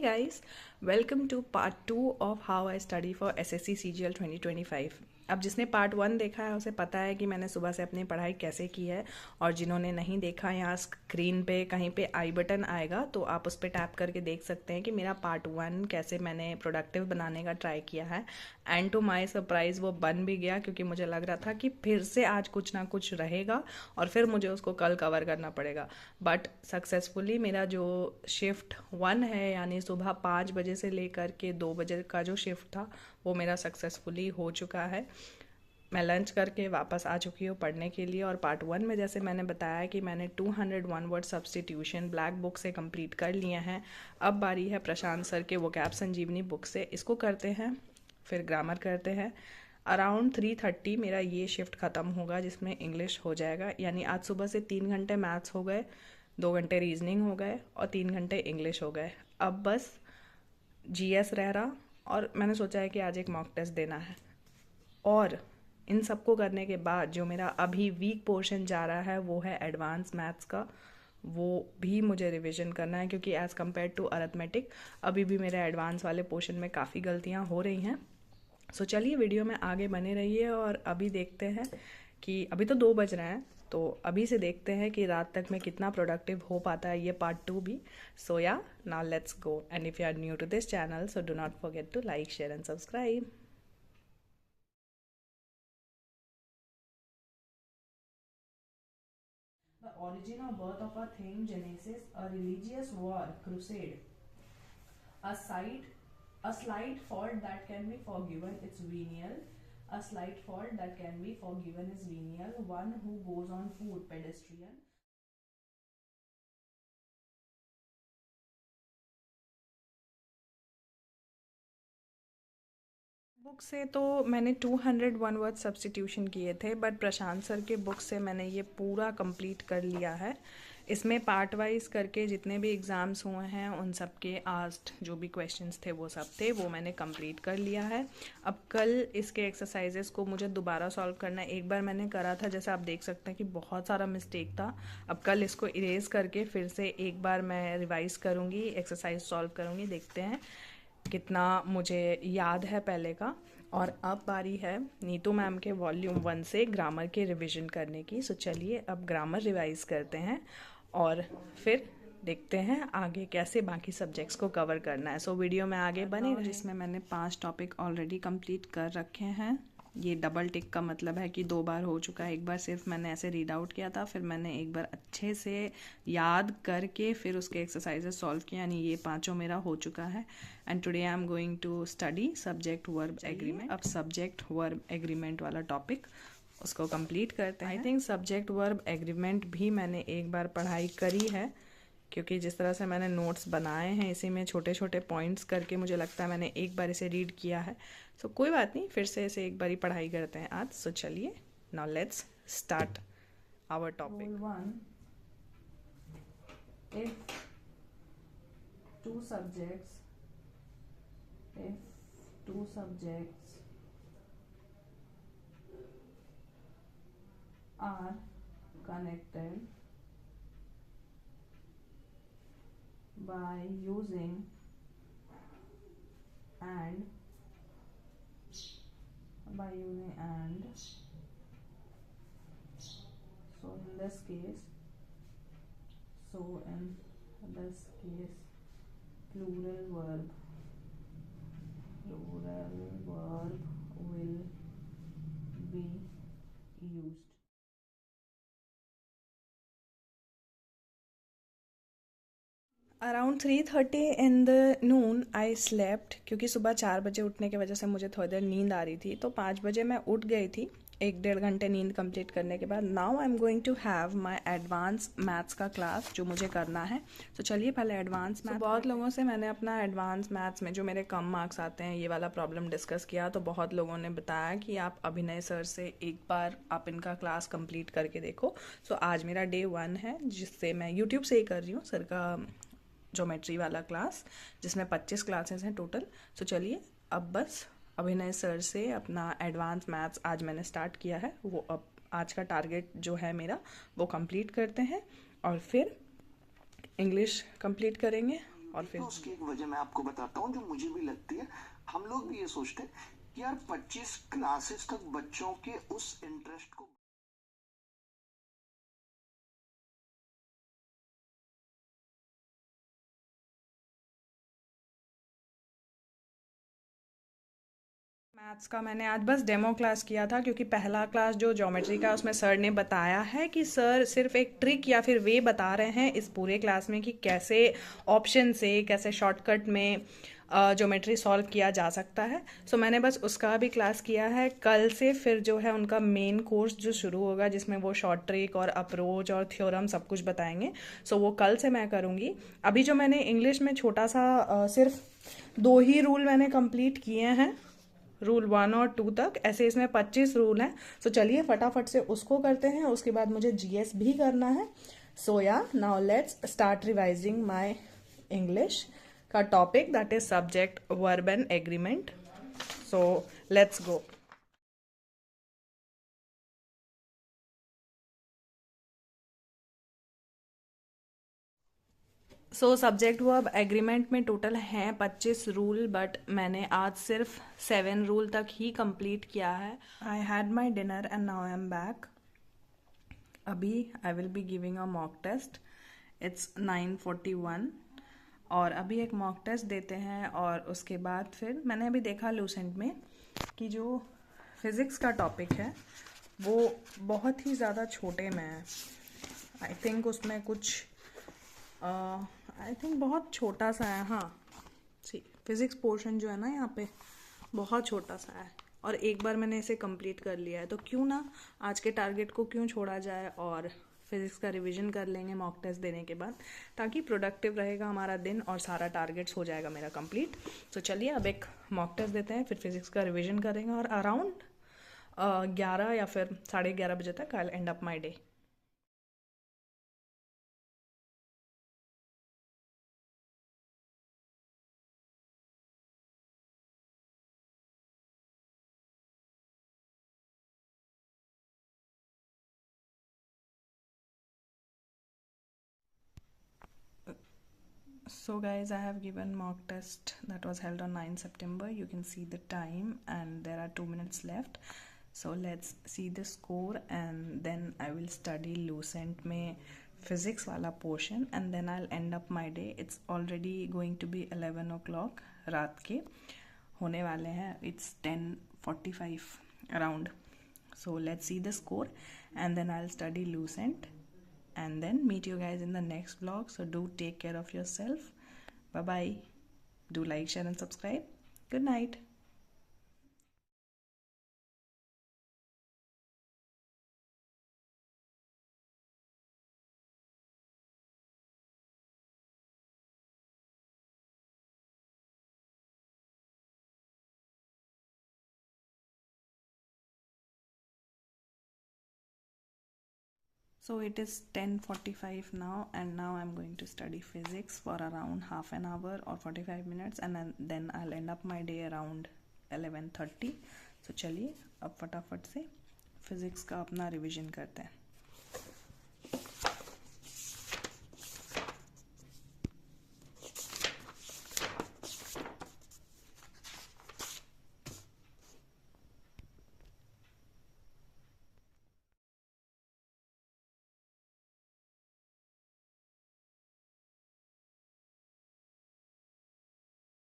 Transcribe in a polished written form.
guys, welcome to part 2 of how I study for SSC CGL 2025। अब जिसने part 1 देखा है उसे पता है कि मैंने सुबह से अपनी पढ़ाई कैसे की है, और जिन्होंने नहीं देखा, यहाँ स्क्रीन पे कहीं पे आई बटन आएगा तो आप उस पर टैप करके देख सकते हैं कि मेरा पार्ट 1 कैसे मैंने प्रोडक्टिव बनाने का ट्राई किया है। एंड टू माई सरप्राइज़ वो बन भी गया, क्योंकि मुझे लग रहा था कि फिर से आज कुछ ना कुछ रहेगा और फिर मुझे उसको कल कवर करना पड़ेगा। बट सक्सेसफुली मेरा जो शिफ्ट 1 है, यानी सुबह 5 बजे से लेकर के 2 बजे का जो शिफ्ट था, वो मेरा सक्सेसफुली हो चुका है। मैं लंच करके वापस आ चुकी हूँ पढ़ने के लिए, और पार्ट 1 में जैसे मैंने बताया कि मैंने 201 वर्ड सब्स्टिट्यूशन ब्लैक बुक से कंप्लीट कर लिए हैं। अब बारी है प्रशांत सर के वोकैब संजीवनी बुक से, इसको करते हैं, फिर ग्रामर करते हैं। अराउंड 3:30 मेरा ये शिफ्ट ख़त्म होगा, जिसमें इंग्लिश हो जाएगा। यानी आज सुबह से 3 घंटे मैथ्स हो गए, 2 घंटे रीजनिंग हो गए और 3 घंटे इंग्लिश हो गए। अब बस जीएस रह रहा, और मैंने सोचा है कि आज एक मॉक टेस्ट देना है। और इन सबको करने के बाद जो मेरा अभी वीक पोर्शन जा रहा है वो है एडवांस मैथ्स का। वो भी मुझे रिवीजन करना है, क्योंकि एज़ कम्पेयर टू अरिथमेटिक अभी भी मेरे एडवांस वाले पोर्शन में काफ़ी गलतियाँ हो रही हैं। सो चलिए वीडियो में आगे बने रहिए, और अभी देखते हैं कि अभी तो 2 बज रहे हैं, तो अभी से देखते हैं कि रात तक मैं कितना प्रोडक्टिव हो पाता है ये पार्ट 2 भी। सो या now let's go, and if you are new to this channel so do not forget to like, share and subscribe. The origin or birth of a thing, Genesis, a religious war, crusade, a sight, a slight fault that can be forgiven, it's venial. A slight fault that can be forgiven is venial. One who goes on foot, pedestrian. Book से तो मैंने 201 word substitution किए थे, but Prashant sir के book से मैंने ये पूरा कंप्लीट कर लिया है। इसमें पार्ट वाइज करके जितने भी एग्ज़ाम्स हुए हैं उन सब के आस्ट जो भी क्वेश्चंस थे वो सब थे, वो मैंने कंप्लीट कर लिया है। अब कल इसके एक्सरसाइजेस को मुझे दोबारा सॉल्व करना है। एक बार मैंने करा था, जैसे आप देख सकते हैं कि बहुत सारा मिस्टेक था। अब कल इसको इरेज करके फिर से एक बार मैं रिवाइज करूँगी, एक्सरसाइज सॉल्व करूँगी, देखते हैं कितना मुझे याद है पहले का। और अब बारी है नीतू मैम के वॉल्यूम 1 से ग्रामर के रिवीजन करने की। सो चलिए अब ग्रामर रिवाइज करते हैं और फिर देखते हैं आगे कैसे बाकी सब्जेक्ट्स को कवर करना है। सो वीडियो में आगे बने, जिसमें मैंने 5 टॉपिक ऑलरेडी कंप्लीट कर रखे हैं। ये डबल टिक का मतलब है कि 2 बार हो चुका है। एक बार सिर्फ मैंने ऐसे रीड आउट किया था, फिर मैंने एक बार अच्छे से याद करके फिर उसके एक्सरसाइजेस सॉल्व किया, यानी ये 5 मेरा हो चुका है। And today I am going to study subject verb agreement. अब सब्जेक्ट वर्ब एग्रीमेंट वाला टॉपिक उसको कंप्लीट करते हैं। I think subject verb agreement भी मैंने एक बार पढ़ाई करी है, क्योंकि जिस तरह से मैंने नोट्स बनाए हैं इसी में छोटे छोटे पॉइंट्स करके मुझे लगता है मैंने एक बार इसे रीड किया है। सो कोई बात नहीं, फिर से इसे एक बार ही पढ़ाई करते हैं आज। सो चलिए now let's start our topic. If two subjects are connected by using and so in this case plural verb will be used. Around 3:30 in the Noon I slept, क्योंकि सुबह 4 बजे उठने की वजह से मुझे थोड़ी देर नींद आ रही थी, तो 5 बजे मैं उठ गई थी 1-1.5 घंटे नींद कंप्लीट करने के बाद। Now I am going to have my advance maths का क्लास जो मुझे करना है। तो चलिए पहले एडवांस मैथ्स। बहुत लोगों से मैंने अपना एडवांस मैथ्स में जो मेरे कम मार्क्स आते हैं ये वाला प्रॉब्लम डिस्कस किया, तो बहुत लोगों ने बताया कि आप अभिनय सर से एक बार आप इनका क्लास कंप्लीट करके देखो। सो आज मेरा डे 1 है, जिससे मैं यूट्यूब से ही कर रही हूँ सर का ज्योमेट्री वाला क्लास, जिसमें 25 क्लासेस हैं टोटल। सो चलिए अब बस अभिनय सर से अपना एडवांस मैथ्स आज मैंने स्टार्ट किया है, वो अब आज का टारगेट जो है मेरा वो कंप्लीट करते हैं, और फिर इंग्लिश कंप्लीट करेंगे और फिर उसकी एक वजह मैं आपको बताता हूँ जो मुझे भी लगती है। हम लोग भी ये सोचते हैं कि यार 25 क्लासेस तक बच्चों के उस इंटरेस्ट को मैथ्स का मैंने आज बस डेमो क्लास किया था, क्योंकि पहला क्लास जो ज्योमेट्री का उसमें सर ने बताया है कि सर सिर्फ एक ट्रिक या फिर वे बता रहे हैं इस पूरे क्लास में कि कैसे ऑप्शन से, कैसे शॉर्टकट में ज्योमेट्री सॉल्व किया जा सकता है। सो मैंने बस उसका भी क्लास किया है। कल से फिर जो है उनका मेन कोर्स जो शुरू होगा, जिसमें वो शॉर्ट ट्रिक और अप्रोच और थ्योरम सब कुछ बताएंगे। सो वो कल से मैं करूँगी। अभी जो मैंने इंग्लिश में छोटा सा सिर्फ 2 ही रूल मैंने कंप्लीट किए हैं, रूल 1 और 2 तक। ऐसे इसमें 25 रूल हैं। सो चलिए फटाफट से उसको करते हैं, उसके बाद मुझे जीएस भी करना है। सो या now let's start revising my English का topic, that is subject verb and agreement. So let's go. So subject verb agreement में टोटल हैं 25 रूल, बट मैंने आज सिर्फ 7 रूल तक ही कंप्लीट किया है। I had my dinner and now I am back. अभी I will be giving a mock test. It's 9:41 और अभी एक मॉक टेस्ट देते हैं, और उसके बाद फिर मैंने अभी देखा लूसेंट में कि जो फिज़िक्स का टॉपिक है वो बहुत ही ज़्यादा छोटे में है। आई थिंक उसमें कुछ आई थिंक बहुत छोटा सा है। हाँ, सी फिज़िक्स पोर्शन जो है ना यहाँ पे बहुत छोटा सा है, और एक बार मैंने इसे कंप्लीट कर लिया है, तो क्यों ना आज के टारगेट को क्यों छोड़ा जाए और फिज़िक्स का रिवीजन कर लेंगे मॉक टेस्ट देने के बाद, ताकि प्रोडक्टिव रहेगा हमारा दिन और सारा टारगेट्स हो जाएगा मेरा कंप्लीट। तो चलिए अब एक मॉक टेस्ट देते हैं, फिर फिज़िक्स का रिवीजन करेंगे, और अराउंड 11 या फिर 11:30 बजे तक I will and up my day. So guys, I have given mock test that was held on 9 September. You can see the time and there are 2 minutes left. So let's see the score, and then I will study Lucent में physics वाला portion, and then I'll end up my day. It's already going to be 11 o'clock रात के होने वाले हैं. It's 10:45 around. So let's see the score, and then I'll study Lucent, and then meet you guys in the next vlog. So do take care of yourself. Bye bye. Do like, share and subscribe. Good night. So it is 10:45 now, and now I'm going to study physics for around half an hour or 45 minutes, and then I'll end up my day around 11:30. So चलिए अब फटाफट से physics का अपना revision करते हैं।